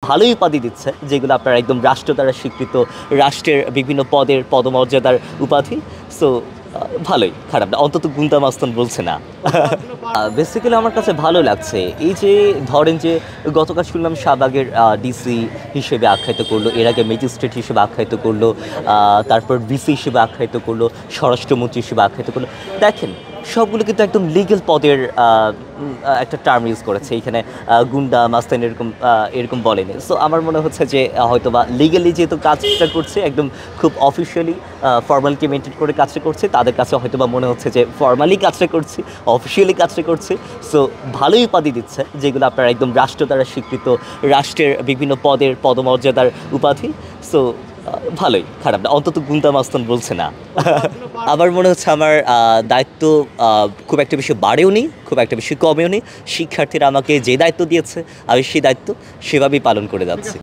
ভালোই উপাধি দিচ্ছে, যেগুলো আপনার একদম রাষ্ট্র দ্বারা স্বীকৃত, রাষ্ট্রের বিভিন্ন পদের পদমর্যাদার উপাধি। সো ভালোই, খারাপ না, অন্তত গুন্তা মাস্তান বলছে না। বেসিক্যালি আমার কাছে ভালো লাগছে। এই যে ধরেন যে গতকাল শুনলাম শাহবাগের ডিসি হিসেবে আখ্যায়িত করলো, এর আগে ম্যাজিস্ট্রেট হিসেবে আখ্যায়িত করলো, তারপর ভিসি হিসেবে আখ্যায়িত করলো, স্বরাষ্ট্রমন্ত্রী হিসেবে আখ্যায়িত করলো। দেখেন, সবগুলো কিন্তু একদম লিগেল পদের একটা টার্ম ইউজ করেছে এইখানে। গুন্ডা মাস্তান এরকম এরকম বলেনি। সো আমার মনে হচ্ছে যে হয়তো বা লিগালি যেহেতু কাজটা করছে, একদম খুব অফিসিয়ালি ফর্মালিটি মেনটেন করে কাজটা করছে, তাদের কাছে হয়তো বা মনে হচ্ছে যে ফর্মালি কাজটা করছি, অফিসিয়ালি কাজটা করছি। সো ভালোই উপাধি দিচ্ছে, যেগুলো আপনার একদম রাষ্ট্র দ্বারা স্বীকৃত, রাষ্ট্রের বিভিন্ন পদের পদমর্যাদার উপাধি। সো ভালোই, খারাপ না, অন্তত গুন্তা মাস্তান বলছে না। আমার মনে হচ্ছে আমার দায়িত্ব খুব একটা বেশি বাড়েও নি, খুব একটা বেশি কমেও নি। শিক্ষার্থীরা আমাকে যে দায়িত্ব দিয়েছে, আমি সেই দায়িত্ব সেভাবেই পালন করে যাচ্ছি।